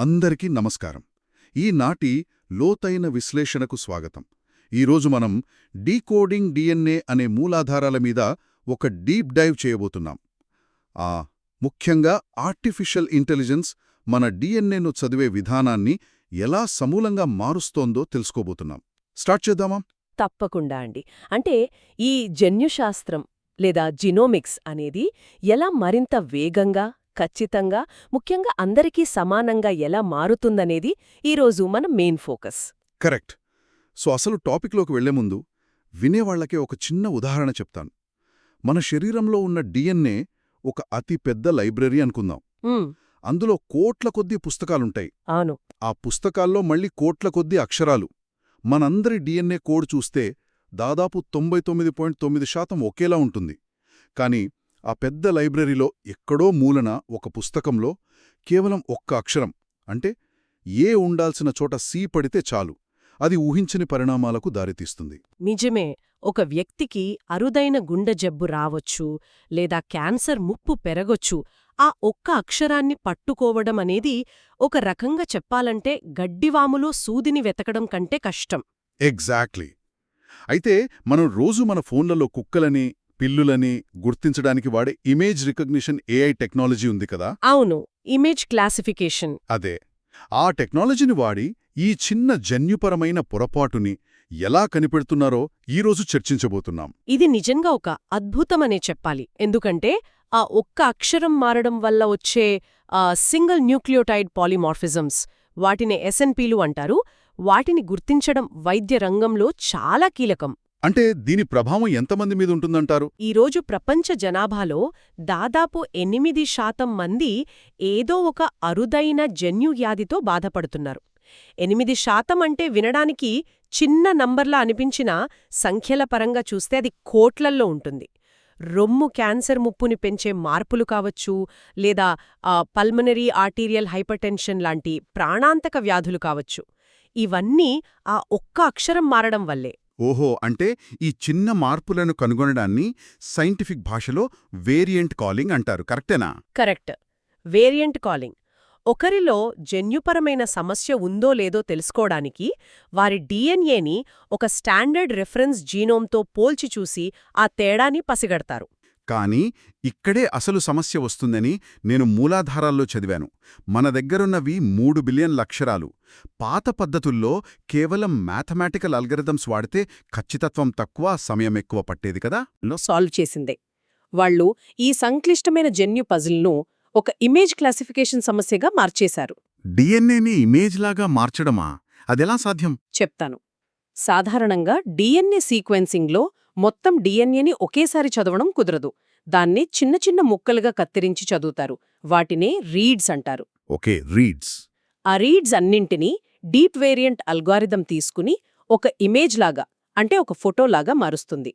అందరికీ నమస్కారం. ఈనాటి లోతైన విశ్లేషణకు స్వాగతం. ఈరోజు మనం డీకోడింగ్ డిఎన్ఏ అనే మూలాధారాల మీద ఒక డీప్ డైవ్ చేయబోతున్నాం. ముఖ్యంగా ఆర్టిఫిషియల్ ఇంటెలిజెన్స్ మన డిఎన్ఏను చదివే విధానాన్ని ఎలా సమూలంగా మారుస్తోందో తెలుసుకోబోతున్నాం. స్టార్ట్ చేద్దామా? తప్పకుండా అండి. అంటే ఈ జన్యుశాస్త్రం లేదా జినోమిక్స్ అనేది ఎలా మరింత వేగంగా, ఖచ్చితంగా, ముఖ్యంగా అందరికీ సమానంగా ఎలా మారుతుందనేది ఈరోజు మన మెయిన్ ఫోకస్. కరెక్ట్. అసలు టాపిక్లోకి వెళ్లే ముందు వినేవాళ్లకే ఒక చిన్న ఉదాహరణ చెప్తాను. మన శరీరంలో ఉన్న డిఎన్ఏ ఒక అతి పెద్ద లైబ్రరీ అనుకుందాం. అందులో కోట్ల కొద్దీ పుస్తకాలుంటాయి. అవును. ఆ పుస్తకాల్లో మళ్ళీ కోట్ల కొద్దీ అక్షరాలు. మనందరి డిఎన్ఏ కోడ్ చూస్తే దాదాపు 99.9% ఒకేలా ఉంటుంది. కాని ఆ పెద్ద లైబ్రరీలో ఎక్కడో మూలన ఒక పుస్తకంలో కేవలం ఒక్క అక్షరం, అంటే ఏ ఉండాల్సిన చోట సి పడితే చాలు, అది ఊహించని పరిణామాలకు దారితీస్తుంది. నిజమే. ఒక వ్యక్తికి అరుదైన గుండె జబ్బు రావొచ్చు, లేదా క్యాన్సర్ ముప్పు పెరగొచ్చు. ఆ ఒక్క అక్షరాన్ని పట్టుకోవడం అనేది ఒక రకంగా చెప్పాలంటే గడ్డివాములో సూదిని వెతకడం కంటే కష్టం. ఎగ్జాక్ట్లీ. అయితే మనం రోజు మన ఫోన్లలో కుక్కలని, పిల్లులని గుర్తించడానికి వాడే ఇమేజ్ రికగ్నిషన్ ఏఐ టెక్నాలజీ ఉంది కదా. అవును, ఇమేజ్ క్లాసిఫికేషన్. అదే. ఆ టెక్నాలజీని వాడి ఈ చిన్న జన్యుపరమైన పొరపాటుని ఎలా కనిపెడుతున్నారో ఈరోజు చర్చించబోతున్నాం. ఇది నిజంగా ఒక అద్భుతమనే చెప్పాలి. ఎందుకంటే ఆ ఒక్క అక్షరం మారడం వల్ల వచ్చే సింగిల్ న్యూక్లియోటైడ్ పాలిమార్ఫిజమ్స్, వాటిని ఎస్ఎన్పీలు అంటారు, వాటిని గుర్తించడం వైద్య రంగంలో చాలా కీలకం. అంటే దీని ప్రభావం ఎంతమంది మీద ఉంటుందంటారు? ఈరోజు ప్రపంచ జనాభాలో దాదాపు 8% మంది ఏదో ఒక అరుదైన జన్యువ్యాధితో బాధపడుతున్నారు. 8% అంటే వినడానికి చిన్న నంబర్లా అనిపించినా సంఖ్యల పరంగా చూస్తే అది కోట్లల్లో ఉంటుంది. రొమ్ము క్యాన్సర్ ముప్పుని పెంచే మార్పులు కావచ్చు, లేదా పల్మనరీ ఆర్టీరియల్ హైపర్టెన్షన్ లాంటి ప్రాణాంతక వ్యాధులు కావచ్చు. ఇవన్నీ ఆ ఒక్క అక్షరం మారడం వల్లే. ఓహో, అంటే ఈ చిన్న మార్పులను కనుగొనడాన్ని సైంటిఫిక్ భాషలో వేరియంట్ కాలింగ్ అంటారు, కరెక్టేనా? కరెక్ట్. Variant calling. ఒకరిలో జన్యుపరమైన సమస్య ఉందో లేదో తెలుసుకోవడానికి వారి డిఎన్ఏని ఒక స్టాండర్డ్ రెఫరెన్స్ జీనోమ్తో పోల్చి చూసి ఆ తేడాని పసిగడతారు. కానీ ఇక్కడే అసలు సమస్య వస్తుందని నేను మూలాధారాల్లో చదివాను. మన దగ్గరున్నవి 3 బిలియన్ల అక్షరాలు. పాత పద్ధతుల్లో కేవలం మ్యాథమెటికల్ అల్గరిథమ్స్ వాడితే ఖచ్చితత్వం తక్కువ, సమయం ఎక్కువ పట్టేది కదా. సాల్వ్ చేసిందే. వాళ్ళు ఈ సంక్లిష్టమైన జన్యు పజిల్ను ఒక ఇమేజ్ క్లాసిఫికేషన్ సమస్యగా మార్చేశారు. డిఎన్ఏని ఇమేజ్లాగా మార్చడమా? అదెలా సాధ్యం? చెప్తాను. సాధారణంగా డిఎన్ఏ సీక్వెన్సింగ్లో మొత్తం డిఎన్ఏని ఒకేసారి చదవడం కుదరదు. దాన్ని చిన్న చిన్న ముక్కలుగా కత్తిరించి చదువుతారు. వాటినే రీడ్స్ అంటారు. Okay, reads. ఆ రీడ్స్ అన్నింటినీ డీప్ వేరియంట్ అల్గారిథం తీసుకుని ఒక ఇమేజ్లాగా, అంటే ఒక ఫోటోలాగా మారుస్తుంది.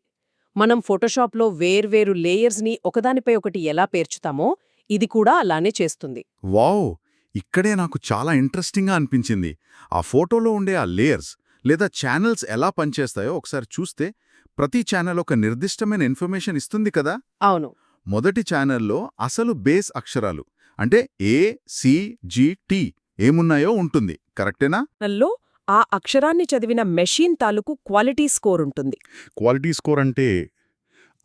మనం ఫోటోషాప్లో వేర్వేరు లేయర్స్ని ఒకదానిపై ఒకటి ఎలా పేర్చుతామో ఇది కూడా అలానే చేస్తుంది. వావ్! ఇక్కడే నాకు చాలా ఇంట్రెస్టింగ్గా అనిపించింది. ఆ ఫోటోలో ఉండే ఆ లేయర్స్ లేదా ఛానల్స్ ఎలా పనిచేస్తాయో ఒకసారి చూస్తే ప్రతి ఛానల్ ఒక నిర్దిష్టమైన ఇన్ఫర్మేషన్ ఇస్తుంది కదా. అవును. మొదటి ఛానల్లో అసలు బేస్ అక్షరాలు అంటే ఏ, సి, జి, టి ఏమున్నాయో ఉంటుంది, కరెక్టేనా? నల్లో ఆ అక్షరాన్ని చదివిన మెషీన్ తాలూకు క్వాలిటీ స్కోర్ ఉంటుంది. క్వాలిటీ స్కోర్ అంటే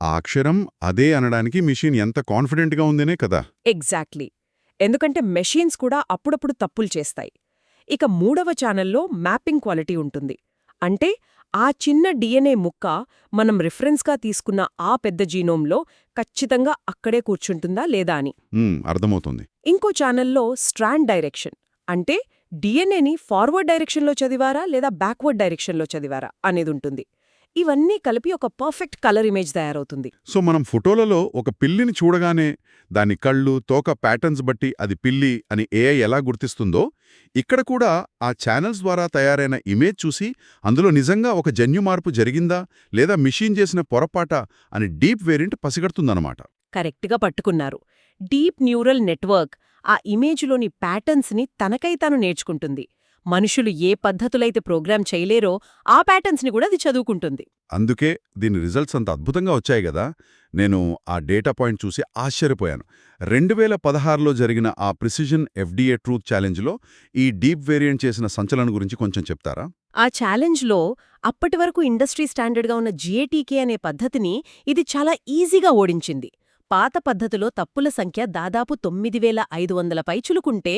ఆ అక్షరం అదే అనడానికి మిషన్ ఎంత కాన్ఫిడెంట్గా ఉందనే కదా. ఎగ్జాక్ట్లీ. ఎందుకంటే మెషీన్స్ కూడా అప్పుడప్పుడు తప్పులు చేస్తాయి. ఇక మూడవ ఛానల్లో మ్యాపింగ్ క్వాలిటీ ఉంటుంది. అంటే ఆ చిన్న డిఎన్ఏ ముక్క మనం రిఫరెన్స్గా తీసుకున్న ఆ పెద్ద జీనోంలో ఖచ్చితంగా అక్కడే కూర్చుంటుందా లేదా అని. అర్థమవుతుంది. ఇంకో ఛానల్లో స్ట్రాండ్ డైరెక్షన్, అంటే డిఎన్ఏని ఫార్వర్డ్ డైరెక్షన్లో చదివారా లేదా బ్యాక్వర్డ్ డైరెక్షన్లో చదివారా అనేది ఉంటుంది. ఇవన్నీ కలిపి ఒక పర్ఫెక్ట్ కలర్ ఇమేజ్ తయారవుతుంది. మనం ఫోటోలలో ఒక పిల్లిని చూడగానే దాని కళ్ళు, తోక ప్యాటర్న్స్ బట్టి అది పిల్లి అని ఏఐ ఎలా గుర్తిస్తుందో, ఇక్కడ కూడా ఆ ఛానల్స్ ద్వారా తయారైన ఇమేజ్ చూసి అందులో నిజంగా ఒక జన్యు మార్పు జరిగిందా లేదా మిషన్ చేసిన పొరపాట అని డీప్ వేరియంట్ పసిగడుతుందన్నమాట. కరెక్ట్గా పట్టుకున్నారు. డీప్ న్యూరల్ నెట్వర్క్ ఆ ఇమేజ్లోని ప్యాటర్న్స్ని తనకై తాను నేర్చుకుంటుంది. మనుషులు ఏ పద్ధతులైతే ప్రోగ్రామ్ చేయలేరో ఆ ప్యాటర్న్స్ని కూడా అది చదువుకుంటుంది. అందుకే దీని రిజల్ట్స్ అంత అద్భుతంగా వచ్చాయి గదా! నేను ఆ డేటా పాయింట్ చూసి ఆశ్చర్యపోయాను. 2016లో జరిగిన ఆ ప్రిసిజన్ ఎఫ్డీఏ ట్రూత్ ఛాలెంజ్లో ఈ డీప్ వేరియంట్ చేసిన సంచలనం గురించి కొంచెం చెప్తారా? ఆ ఛాలెంజ్లో అప్పటి వరకు ఇండస్ట్రీ స్టాండర్డ్గా ఉన్న జీఏటీకే అనే పద్ధతిని ఇది చాలా ఈజీగా ఓడించింది. పాత పద్ధతిలో తప్పుల సంఖ్య దాదాపు 9500 పైచులుకుంటే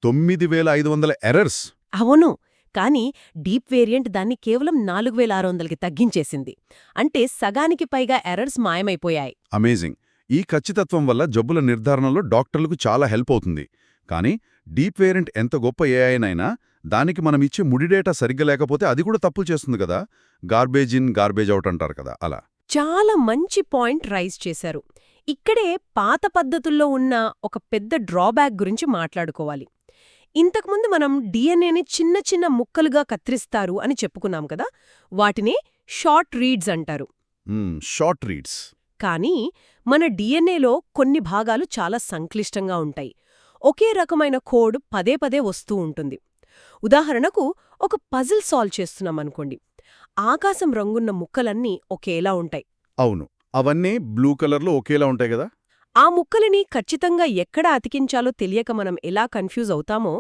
9500 ఎర్రర్స్. అవును. కానీ డీప్ వేరియంట్ దాన్ని కేవలం 4600కి తగ్గించేసింది. అంటే సగానికి పైగా ఎర్రర్స్ మాయమైపోయాయి. అమేజింగ్. ఈ ఖచ్చితత్వం వల్ల జబ్బుల నిర్ధారణలో డాక్టర్లకు చాలా హెల్ప్ అవుతుంది. కానీ డీప్ వేరియంట్ ఎంత గొప్ప ఏఐనైనా దానికి మనం ఇచ్చే ముడి డేటా సరిగ్గా లేకపోతే అది కూడా తప్పులు చేస్తుంది కదా. గార్బేజ్ ఇన్ గార్బేజ్ అవుట్ అంటారు కదా, అలా. చాలా మంచి పాయింట్ రైజ్ చేశారు. ఇక్కడే పాత పద్ధతుల్లో ఉన్న ఒక పెద్ద డ్రాబ్యాక్ గురించి మాట్లాడుకోవాలి. ఇంతకుముందు మనం డిఎన్ఏని చిన్న చిన్న ముక్కలుగా కత్తిరిస్తారు అని చెప్పుకున్నాం కదా, వాటినే షార్ట్ రీడ్స్ అంటారు. Short reads. కానీ మన డిఎన్ఏలో కొన్ని భాగాలు చాలా సంక్లిష్టంగా ఉంటాయి. ఒకే రకమైన కోడ్ పదే పదే వస్తూ ఉంటుంది. ఉదాహరణకు ఒక పజిల్ సాల్వ్ చేస్తున్నామనుకోండి. ఆకాశం రంగున్న ముక్కలన్నీ ఒకేలా ఉంటాయి. అవును, అవన్నీ బ్లూ కలర్లో ఒకేలా ఉంటాయి కదా. ఆ ముక్కలని ఖచ్చితంగా ఎక్కడ అతికించాలో తెలియక మనం ఎలా కన్ఫ్యూజ్ అవుతామో,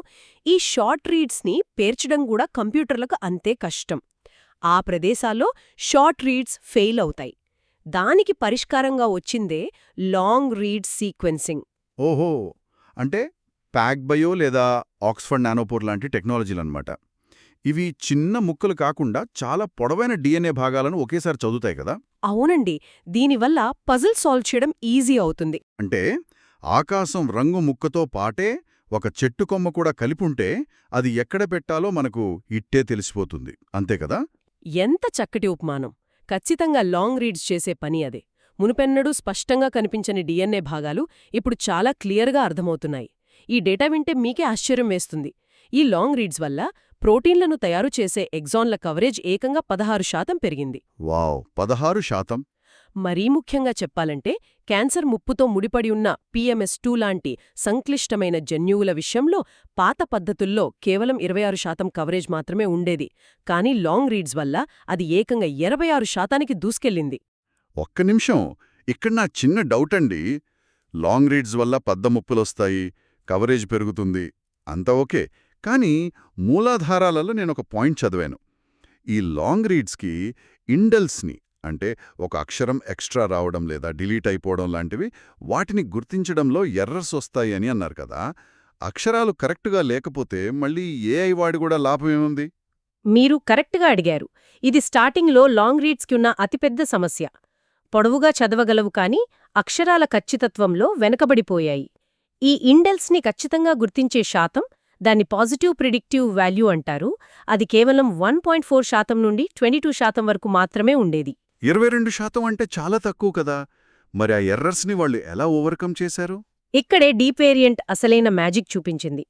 ఈ షార్ట్ రీడ్స్ని పేర్చడం కూడా కంప్యూటర్లకు అంతే కష్టం. ఆ ప్రదేశాల్లో షార్ట్ రీడ్స్ ఫెయిల్ అవుతాయి. దానికి పరిష్కారంగా వచ్చిందే లాంగ్ రీడ్ సీక్వెన్సింగ్. ఓహో, అంటే ప్యాక్బయో లేదా ఆక్స్ఫర్డ్ నానోపోర్ లాంటి టెక్నాలజీలన్నమాట. ఇవి చిన్న ముక్కలు కాకుండా చాలా పొడవైన డిఎన్ఏ భాగాలను ఒకేసారి చదువుతాయి కదా. అవునండి. దీనివల్ల పజిల్ సాల్వ్ చేయడం ఈజీ అవుతుంది. అంటే ఆకాశం రంగు ముక్కతో పాటే ఒక చెట్టు కొమ్మ కూడా కలిపుంటే అది ఎక్కడ పెట్టాలో మనకు ఇట్టే తెలిసిపోతుంది, అంతే కదా. ఎంత చక్కటి ఉపమానం. ఖచ్చితంగా లాంగ్ రీడ్స్ చేసే పని అదే. మునుపెన్నడూ స్పష్టంగా కనిపించని డిఎన్ఏ భాగాలు ఇప్పుడు చాలా క్లియర్గా అర్థమవుతున్నాయి. ఈ డేటా వింటే మీకే ఆశ్చర్యం వేస్తుంది. ఈ లాంగ్ రీడ్స్ వల్ల ప్రోటీన్లను తయారు చేసే ఎగ్జాన్ల కవరేజ్ ఏకంగా 16% పెరిగింది. వావ్, 16%! మరీ ముఖ్యంగా చెప్పాలంటే క్యాన్సర్ ముప్పుతో ముడిపడి ఉన్న PMS2 లాంటి సంక్లిష్టమైన జన్యువుల విషయంలో పాత పద్ధతుల్లో కేవలం 26% కవరేజ్ మాత్రమే ఉండేది. కానీ లాంగ్ రీడ్స్ వల్ల అది ఏకంగా 26%కి దూసుకెళ్లింది. ఒక్క నిమిషం, ఇక్కడ నా చిన్న డౌట్ అండి. లాంగ్ రీడ్స్ వల్ల పెద్ద ముప్పులొస్తాయి, కవరేజ్ పెరుగుతుంది, అంతా ఓకే. కానీ మూలాధారాలలో నేనొక పాయింట్ చదివాను. ఈ లాంగ్ రీడ్స్కి ఇండెల్స్ని, అంటే ఒక అక్షరం ఎక్స్ట్రా రావడం లేదా డిలీట్ అయిపోవడం లాంటివి, వాటిని గుర్తించడంలో ఎర్రర్స్ వస్తాయి అని అన్నారు కదా. అక్షరాలు కరెక్టుగా లేకపోతే మళ్ళీ ఏఐ వాడి కూడా లాభమేముంది? మీరు కరెక్ట్గా అడిగారు. ఇది స్టార్టింగ్లో లాంగ్ రీడ్స్కి ఉన్న అతిపెద్ద సమస్య. పొడవుగా చదవగలవు కానీ అక్షరాల ఖచ్చితత్వంలో వెనకబడిపోయాయి. ఈ ఇండెల్స్ని ఖచ్చితంగా గుర్తించే శాతం, దాన్ని పాజిటివ్ ప్రిడిక్టివ్ వాల్యూ అంటారు, అది కేవలం 1.4% నుండి 22% వరకు మాత్రమే ఉండేది. 22% అంటే చాలా తక్కువ కదా. మరి ఆ ఎర్రర్స్ని వాళ్ళు ఎలా ఓవర్కమ్ చేశారు? ఇక్కడే డీప్ వేరియంట్ అసలైన మ్యాజిక్ చూపించింది.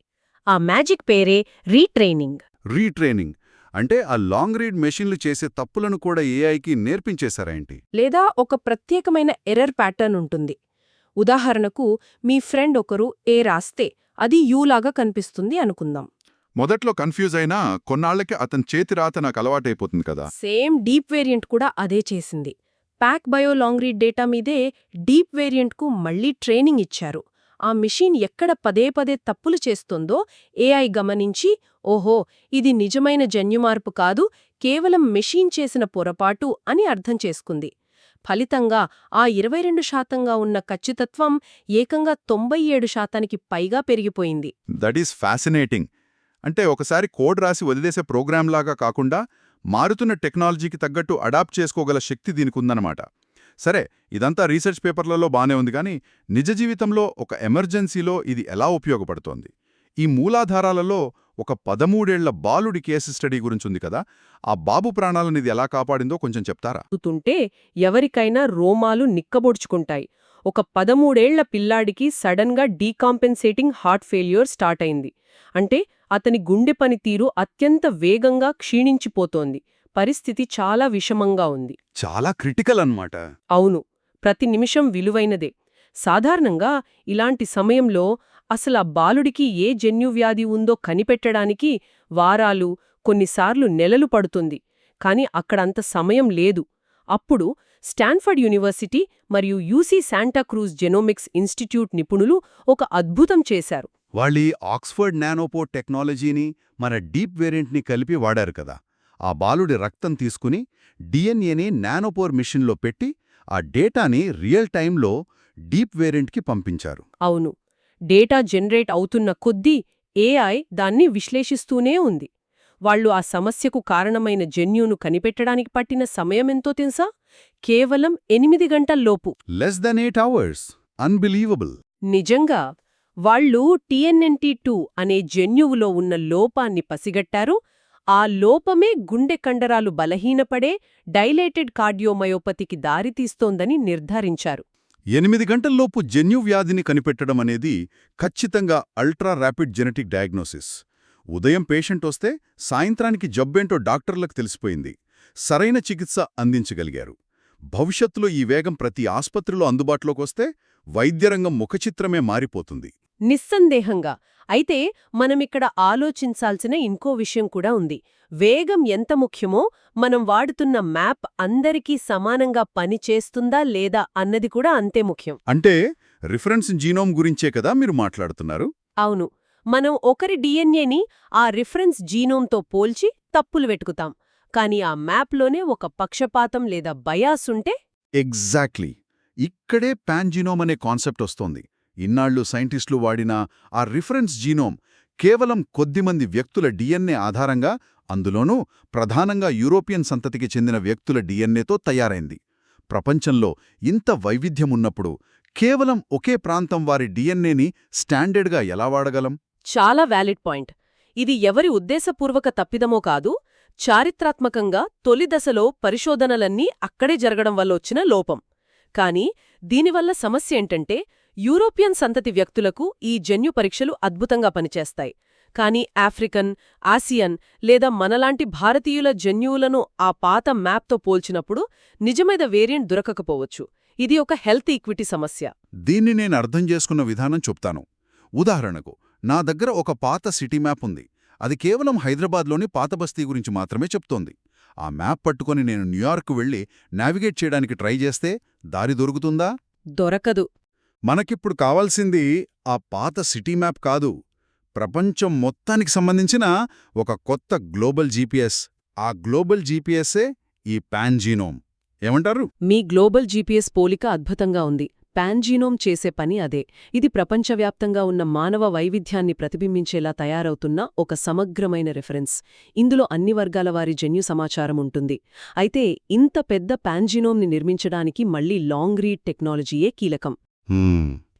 ఆ మ్యాజిక్ పేరే రీట్రైనింగ్. రీట్రైనింగ్ అంటే ఆ లాంగ్ రీడ్ మెషిన్లు చేసే తప్పులను కూడా ఏఐకి నేర్పించేశారా ఏంటి? లేదా ఒక ప్రత్యేకమైన ఎర్రర్ ప్యాటర్న్ ఉంటుంది. ఉదాహరణకు మీ ఫ్రెండ్ ఒకరు ఏ రాస్తే అది యూలాగా కనిపిస్తుంది అనుకుందాం. మొదట్లో కన్ఫ్యూజ్ అయినా కొన్నాళ్లకి అతని చేతి రాత నాకు అలవాటైపోతుంది కదా. సేమ్ డీప్ వేరియంట్ కూడా అదే చేసింది. Pack bio long read data మీదే డీప్ వేరియంట్కు మళ్లీ ట్రైనింగ్ ఇచ్చారు. ఆ మిషన్ ఎక్కడ పదే పదే తప్పులు చేస్తుందో ఏఐ గమనించి, ఓహో, ఇది నిజమైన జన్యుమార్పు కాదు, కేవలం మెషీన్ చేసిన పొరపాటు అని అర్థం చేసుకుంది. ఫలితంగా ఆ 22% ఉన్న ఖచ్చితత్వం ఏకంగా 97%కి పైగా పెరిగిపోయింది. That is fascinating. అంటే ఒకసారి కోడ్ రాసి వదిలేసే ప్రోగ్రాంలాగా కాకుండా మారుతున్న టెక్నాలజీకి తగ్గట్టు అడాప్ట్ చేసుకోగల శక్తి దీనికుందనమాట. సరే, ఇదంతా రీసెర్చ్ పేపర్లలో బానే ఉంది, కానీ నిజ జీవితంలో ఒక ఎమర్జెన్సీలో ఇది ఎలా ఉపయోగపడుతోంది? ఈ మూలాధారాలలో ఒక 13 ఏళ్ల బాలుడి కేసు స్టడీ గురించుంది కదా. ఆ బాబు ప్రాణాలను ఇది ఎలా కాపాడిందో కొంచెం చెప్తారా? చూస్తుంటే ఎవరికైనా రోమాలు నిక్కబొడుచుకుంటాయి. ఒక 13 ఏళ్ల పిల్లాడికి సడన్గా డీకాంపెన్సేటింగ్ హార్ట్ ఫెయిల్యూర్ స్టార్ట్ అయింది. అంటే అతని గుండె పనితీరు అత్యంత వేగంగా క్షీణించిపోతోంది. పరిస్థితి చాలా విషమంగా ఉంది. చాలా క్రిటికల్ అన్నమాట. అవును, ప్రతి నిమిషం విలువైనదే. సాధారణంగా ఇలాంటి సమయంలో అసలా బాలుడికి ఏ జన్యువ్యాధి ఉందో కనిపెట్టడానికి వారాలు, కొన్నిసార్లు నెలలు పడుతుంది. కాని అక్కడంత సమయం లేదు. అప్పుడు స్టాన్ఫర్డ్ యూనివర్సిటీ మరియు యూసీ శాంటాక్రూజ్ జెనోమిక్స్ ఇన్స్టిట్యూట్ నిపుణులు ఒక అద్భుతం చేశారు. వాళ్ళీ ఆక్స్ఫర్డ్ నానోపోర్ టెక్నాలజీని మన డీప్ వేరియంట్ని కలిపి వాడారు కదా. ఆ బాలుడి రక్తం తీసుకుని డిఎన్ఏని నానోపోర్ మిషన్లో పెట్టి ఆ డేటాని రియల్ టైంలో డీప్ వేరియంట్కి పంపించారు. అవును, డేటా జనరేట్ అవుతున్న కొద్దీ ఏఐ దాన్ని విశ్లేషిస్తూనే ఉంది. వాళ్ళు ఆ సమస్యకు కారణమైన జన్యును కనిపెట్టడానికి పట్టిన సమయమెంతో తెలుసా? కేవలం 8 గంటల్లోపు. Less than 8 hours. అన్బిలీవబుల్. నిజంగా. వాళ్ళు TNNT2 అనే జన్యువులో ఉన్న లోపాన్ని పసిగట్టారు. ఆ లోపమే గుండె కండరాలు బలహీనపడే డైలేటెడ్ కార్డియోమయోపతికి దారితీస్తోందని నిర్ధారించారు. 8 గంటల్లోపు జన్యువ్యాధిని కనిపెట్టడం అనేది ఖచ్చితంగా అల్ట్రా ర్యాపిడ్ జెనెటిక్ డయాగ్నోసిస్. ఉదయం పేషెంట్ వస్తే సాయంత్రానికి జబ్బేంటో డాక్టర్లకు తెలిసిపోయింది. సరైన చికిత్స అందించగలిగారు. భవిష్యత్తులో ఈ వేగం ప్రతి ఆస్పత్రిలో అందుబాటులోకొస్తే వైద్యరంగం ముఖచిత్రమే మారిపోతుంది. నిస్సందేహంగా. అయితే మనమిక్కడ ఆలోచించాల్సిన ఇంకో విషయం కూడా ఉంది. వేగం ఎంత ముఖ్యమో మనం వాడుతున్న మ్యాప్ అందరికీ సమానంగా పనిచేస్తుందా లేదా అన్నది కూడా అంతే ముఖ్యం. అంటే రిఫరెన్స్ జీనోమ్ గురించే కదా మీరు మాట్లాడుతున్నారు? అవును. మనం ఒకరి డిఎన్ఏని ఆ రిఫరెన్స్ జీనోమ్తో పోల్చి తప్పులు వెతుకుతాం. కాని ఆ మ్యాప్లోనే ఒక పక్షపాతం లేదా బయాస్ ఉంటే? ఎగ్జాక్ట్లీ. ఇక్కడే పాన్జీనోమ్ అనే కాన్సెప్ట్ వస్తోంది. ఇన్నాళ్లు సైంటిస్టులు వాడిన ఆ రిఫరెన్స్ జీనోమ్ కేవలం కొద్దిమంది వ్యక్తుల డిఎన్ఏ ఆధారంగా, అందులోనూ ప్రధానంగా యూరోపియన్ సంతతికి చెందిన వ్యక్తుల డిఎన్ఏతో తయారైంది. ప్రపంచంలో ఇంత వైవిధ్యమున్నప్పుడు కేవలం ఒకే ప్రాంతం వారి డిఎన్ఏని స్టాండర్డ్గా ఎలా వాడగలం? చాలా వ్యాలిడ్ పాయింట్. ఇది ఎవరి ఉద్దేశపూర్వక తప్పిదమో కాదు, చారిత్రాత్మకంగా తొలి దశలో పరిశోధనలన్నీ అక్కడే జరగడం వల్ల వచ్చిన లోపం. కాని దీనివల్ల సమస్య ఏంటంటే, యూరోపియన్ సంతతి వ్యక్తులకు ఈ జన్యు పరీక్షలు అద్భుతంగా పనిచేస్తాయి. కాని ఆఫ్రికన్, ఆసియన్ లేదా మనలాంటి భారతీయుల జన్యువులను ఆ పాత మ్యాప్తో పోల్చినప్పుడు నిజమైన వేరియంట్ దొరకకపోవచ్చు. ఇది ఒక హెల్త్ ఈక్విటీ సమస్య. దీన్ని నేను అర్థం చేసుకున్న విధానం చెప్తాను. ఉదాహరణకు, నా దగ్గర ఒక పాత సిటీ మ్యాప్ ఉంది. అది కేవలం హైదరాబాద్లోని పాత బస్తీ గురించి మాత్రమే చెప్తోంది. ఆ మ్యాప్ పట్టుకొని నేను న్యూయార్క్ వెళ్ళి నావిగేట్ చేయడానికి ట్రై చేస్తే దారి దొరుకుతుందా? దొరకదు. మనకిప్పుడు కావాల్సింది ఆ పాత సిటీ మ్యాప్ కాదు, ప్రపంచం మొత్తానికి సంబంధించిన ఒక కొత్త గ్లోబల్ జీపీఎస్. ఆ గ్లోబల్ జీపీఎస్ఏ ఈ పాన్జీనోమ్. ఏమంటారు? మీ గ్లోబల్ జీపీఎస్ పోలిక అద్భుతంగా ఉంది. పాన్జీనోమ్ చేసే పని అదే. ఇది ప్రపంచవ్యాప్తంగా ఉన్న మానవ వైవిధ్యాన్ని ప్రతిబింబించేలా తయారవుతున్న ఒక సమగ్రమైన రిఫరెన్స్. ఇందులో అన్ని వర్గాల వారి జన్యు సమాచారం ఉంటుంది. అయితే ఇంత పెద్ద పాన్జీనోమ్ని నిర్మించడానికి మళ్లీ లాంగ్ రీడ్ టెక్నాలజీయే కీలకం.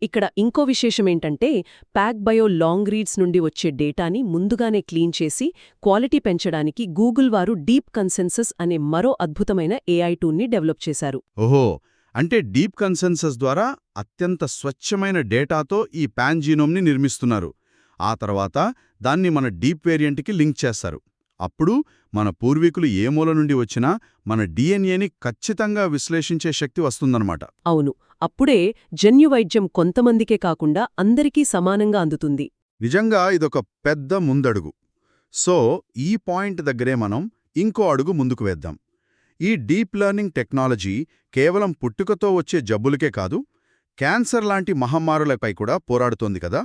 ఇక్కడ ఇంకో విశేషమేంటంటే, ప్యాక్బయో లాంగ్ రీడ్స్ నుండి వచ్చే డేటాని ముందుగానే క్లీన్ చేసి క్వాలిటీ పెంచడానికి గూగుల్ వారు డీప్ కన్సెన్సస్ అనే మరో అద్భుతమైన ఏఐ టూల్ని డెవలప్ చేశారు. ఓహో, అంటే డీప్ కన్సెన్సస్ ద్వారా అత్యంత స్వచ్ఛమైన డేటాతో ఈ పాన్జీనోమ్ని నిర్మిస్తున్నారు. ఆ తర్వాత దాన్ని మన డీప్ వేరియంట్కి లింక్ చేస్తారు. అప్పుడు మన పూర్వీకులు ఏ మూల నుండి వచ్చినా మన డిఎన్ఏని ఖచ్చితంగా విశ్లేషించే శక్తి వస్తుందన్నమాట. అవును. అప్పుడే జన్యువైద్యం కొంతమందికే కాకుండా అందరికీ సమానంగా అందుతుంది. నిజంగా ఇదొక పెద్ద ముందడుగు. సో ఈ పాయింట్ దగ్గరే మనం ఇంకో అడుగు ముందుకు వేద్దాం. ఈ డీప్ లెర్నింగ్ టెక్నాలజీ కేవలం పుట్టుకతో వచ్చే జబ్బులకే కాదు, క్యాన్సర్ లాంటి మహమ్మారులపై కూడా పోరాడుతోంది కదా.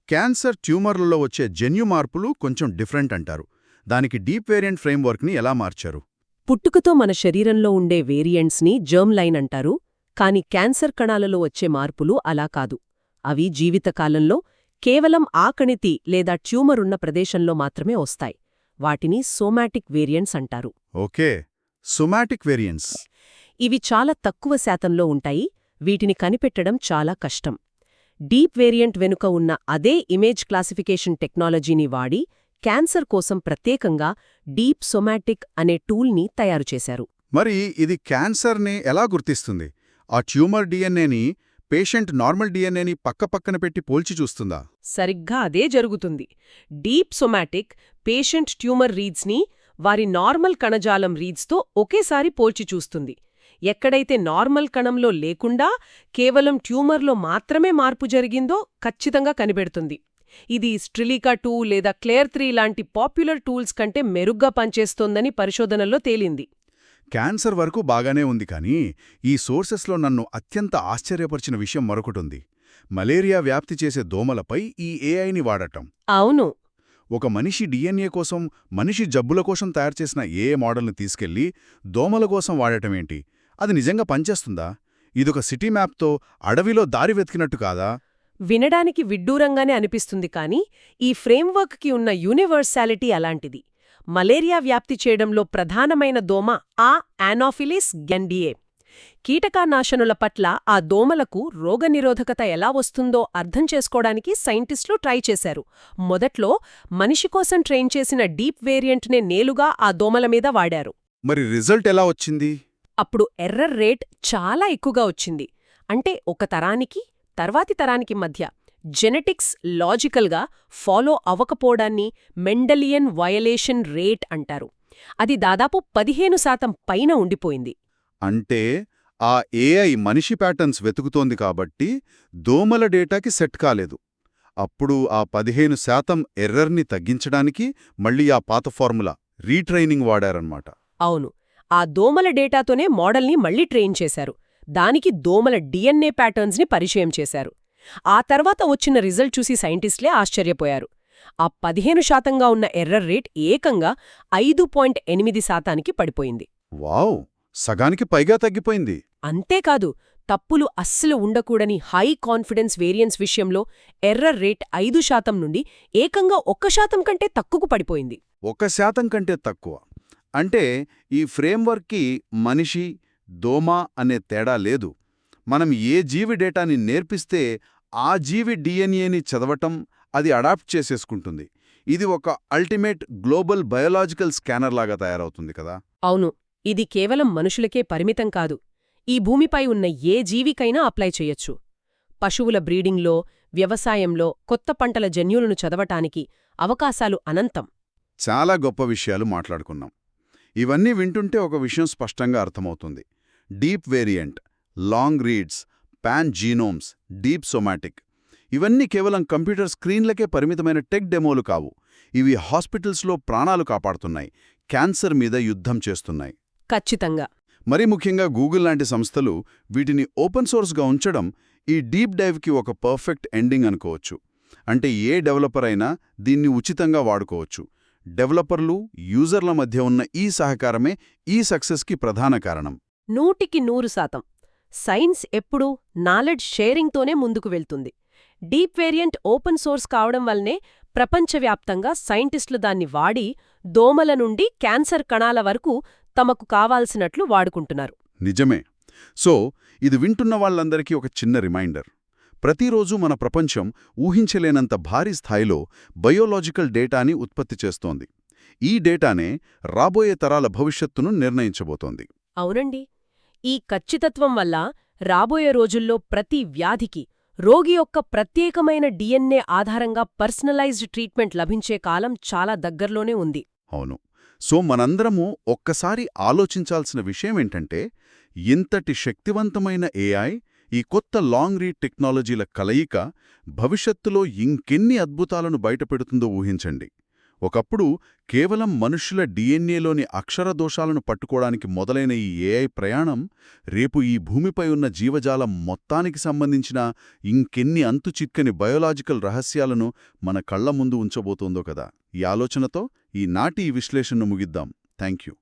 క్యాన్సర్ ట్యూమర్లలో వచ్చే జన్యు మార్పులు కొంచెం డిఫరెంట్ అంటారు. దానికి డీప్ వేరియంట్ ఫ్రేమ్వర్క్ని ఎలా మార్చారు? పుట్టుకతో మన శరీరంలో ఉండే వేరియంట్స్ని జర్మ్ లైన్ అంటారు. కాని క్యాన్సర్ కణాలలో వచ్చే మార్పులు అలా కాదు. అవి జీవితకాలంలో కేవలం ఆ కణితి లేదా ట్యూమర్ ఉన్న ప్రదేశంలో మాత్రమే వస్తాయి. వాటిని సోమాటిక్ వేరియంట్స్ అంటారు. Okay, somatic variants. ఇవి చాలా తక్కువ శాతంలో ఉంటాయి. వీటిని కనిపెట్టడం చాలా కష్టం. డీప్ వేరియంట్ వెనుక ఉన్న అదే ఇమేజ్ క్లాసిఫికేషన్ టెక్నాలజీని వాడి క్యాన్సర్ కోసం ప్రత్యేకంగా డీప్ సోమాటిక్ అనే టూల్ని తయారుచేశారు. మరి ఇది క్యాన్సర్ని ఎలా గుర్తిస్తుంది? ఆ ట్యూమర్ డిఎన్ఏని పేషెంట్ నార్మల్ డిఎన్ఏని పక్కపక్కన పెట్టి పోల్చి చూస్తుందా? సరిగ్గా అదే జరుగుతుంది. డీప్ సోమాటిక్ పేషెంట్ ట్యూమర్ రీడ్స్ని వారి నార్మల్ కణజాలం రీడ్స్తో ఒకేసారి పోల్చి చూస్తుంది. ఎక్కడైతే నార్మల్ కణంలో లేకుండా కేవలం ట్యూమర్లో మాత్రమే మార్పు జరిగిందో ఖచ్చితంగా కనిపెడుతుంది. ఇది స్ట్రిలికా 2 లేదా క్లేర్ 3 లాంటి పాపులర్ టూల్స్ కంటే మెరుగ్గా పనిచేస్తోందని పరిశోధనల్లో తేలింది. క్యాన్సర్ వరకు బాగానే ఉంది కానీ ఈ సోర్సెస్లో నన్ను అత్యంత ఆశ్చర్యపరిచిన విషయం మరొకటుంది. మలేరియా వ్యాప్తి చేసే దోమలపై ఈ ఏఐని వాడటం. అవును. ఒక మనిషి డిఎన్ఏ కోసం, మనిషి జబ్బుల కోసం తయారుచేసిన ఏఏ మోడల్ని తీసుకెళ్లి దోమల కోసం వాడటమేంటి? అది నిజంగా పనిచేస్తుందా? ఇదొక సిటీ మ్యాప్తో అడవిలో దారి వెతికినట్టు కాదా? వినడానికి విడ్డూరంగానే అనిపిస్తుంది కానీ ఈ ఫ్రేమ్వర్క్కి ఉన్న యూనివర్సాలిటీ అలాంటిది. మలేరియా వ్యాప్తి చేయడంలో ప్రధానమైన దోమ యానోఫిలిస్ గ్యాండియే. కీటకనాశనుల పట్ల ఆ దోమలకు రోగనిరోధకత ఎలా వస్తుందో అర్థం చేసుకోవడానికి సైంటిస్టులు ట్రై చేశారు. మొదట్లో మనిషి కోసం ట్రైన్ చేసిన డీప్ వేరియంట్నే నేలుగా ఆ దోమల మీద వాడారు. మరి రిజల్ట్ ఎలా వచ్చింది? అప్పుడు ఎర్రర్ రేట్ చాలా ఎక్కువగా వచ్చింది. అంటే ఒక తరానికి తర్వాతి తరానికి మధ్య జెనెటిక్స్ లాజికల్గా ఫాలో అవ్వకపోవడాన్ని మెండలియన్ వయలేషన్ రేట్ అంటారు. అది దాదాపు 15% పైన ఉండిపోయింది. అంటే ఆ ఏఐ మనిషి ప్యాటర్న్స్ వెతుకుతోంది కాబట్టి దోమల డేటాకి సెట్ కాలేదు. అప్పుడు ఆ 15% ఎర్రర్ని తగ్గించడానికి మళ్ళీ ఆ పాత ఫార్ములా రీట్రైనింగ్ వాడారన్నమాట. అవును. ఆ దోమల డేటాతోనే మోడల్ని మళ్ళీ ట్రైన్ చేశారు. దానికి దోమల డిఎన్ఏ ప్యాటర్న్స్ని పరిచయం చేశారు. ఆ తర్వాత వచ్చిన రిజల్ట్ చూసి సైంటిస్టులే ఆశ్చర్యపోయారు. ఆ 15%గా ఉన్న ఎర్రర్ రేట్ ఏకంగా 5.8%కి పడిపోయింది. వావ్! సగానికి పైగా తగ్గిపోయింది. అంతేకాదు, తప్పులు అస్సలు ఉండకూడని హై కాన్ఫిడెన్స్ వేరియన్స్ విషయంలో ఎర్రర్ రేట్ 5% నుండి ఏకంగా 1% కంటే తక్కువకు పడిపోయింది. 1% కంటే తక్కువ. అంటే ఈ ఫ్రేమ్వర్క్కి మనిషి, దోమ అనే తేడా లేదు. మనం ఏ జీవి డేటాని నేర్పిస్తే ఆ జీవి డిఎన్ఏని చదవటం, అది అడాప్ట్ చేసేసుకుంటుంది. ఇది ఒక అల్టిమేట్ గ్లోబల్ బయోలాజికల్ స్కానర్ లాగా తయారవుతుంది కదా. అవును. ఇది కేవలం మనుషులకే పరిమితం కాదు. ఈ భూమిపై ఉన్న ఏ జీవికైనా అప్లై చెయ్యొచ్చు. పశువుల బ్రీడింగ్లో, వ్యవసాయంలో కొత్త పంటల జన్యువులను చదవటానికి అవకాశాలు అనంతం. చాలా గొప్ప విషయాలు మాట్లాడుకున్నాం. ఇవన్నీ వింటుంటే ఒక విషయం స్పష్టంగా అర్థమవుతుంది. Deep variant, long reads, pan genomes, deep somatic ఇవన్నీ కేవలం కంప్యూటర్ స్క్రీన్లకే పరిమితమైన టెక్ డెమోలు కావు. ఇవి హాస్పిటల్స్లో ప్రాణాలు కాపాడుతున్నాయి, క్యాన్సర్ మీద యుద్ధం చేస్తున్నాయి. ఖచ్చితంగా. మరీ ముఖ్యంగా గూగుల్ లాంటి సంస్థలు వీటిని ఓపెన్ సోర్స్గా ఉంచడం ఈ డీప్ డైవ్కి ఒక పర్ఫెక్ట్ ఎండింగ్ అనుకోవచ్చు. అంటే ఏ డెవలపర్ అయినా దీన్ని ఉచితంగా వాడుకోవచ్చు. డెవలపర్లు, యూజర్ల మధ్య ఉన్న ఈ సహకారమే ఈ సక్సెస్కి ప్రధాన కారణం. 100% సైన్స్ ఎప్పుడూ నాలెడ్జ్ షేరింగ్తోనే ముందుకు వెళ్తుంది. డీప్ వేరియంట్ ఓపెన్ సోర్స్ కావడం వల్లనే ప్రపంచవ్యాప్తంగా సైంటిస్టులు దాన్ని వాడి దోమల నుండి క్యాన్సర్ కణాల వరకు తమకు కావాల్సినట్లు వాడుకుంటున్నారు. నిజమే. సో ఇది వింటున్న వాళ్ళందరికీ ఒక చిన్న రిమైండర్. ప్రతిరోజూ మన ప్రపంచం ఊహించలేనంత భారీ స్థాయిలో బయోలాజికల్ డేటాని ఉత్పత్తి చేస్తోంది. ఈ డేటానే రాబోయే తరాల భవిష్యత్తును నిర్ణయించబోతోంది. అవునండి. ఈ ఖచ్చితత్వం వల్ల రాబోయే రోజుల్లో ప్రతి వ్యాధికి రోగి యొక్క ప్రత్యేకమైన డిఎన్ఏ ఆధారంగా పర్సనలైజ్డ్ ట్రీట్మెంట్ లభించే కాలం చాలా దగ్గర్లోనే ఉంది. అవును. సో మనందరము ఒక్కసారి ఆలోచించాల్సిన విషయమేంటంటే, ఇంతటి శక్తివంతమైన ఏఐ, ఈ కొత్త లాంగ్ రీడ్ టెక్నాలజీల కలయిక భవిష్యత్తులో ఇంకెన్ని అద్భుతాలను బయటపెడుతుందో ఊహించండి. ఒకప్పుడు కేవలం మనుష్యుల డిఎన్ఏలోని అక్షర దోషాలను పట్టుకోవడానికి మొదలైన ఈ ఏఐ ప్రయాణం రేపు ఈ భూమిపై ఉన్న జీవజాలం మొత్తానికి సంబంధించిన ఇంకెన్ని అంతుచిక్కని బయోలాజికల్ రహస్యాలను మన కళ్ల ముందు ఉంచబోతోందో కదా. ఈ ఆలోచనతో ఈనాటి ఈ విశ్లేషణను ముగిద్దాం. థాంక్యూ.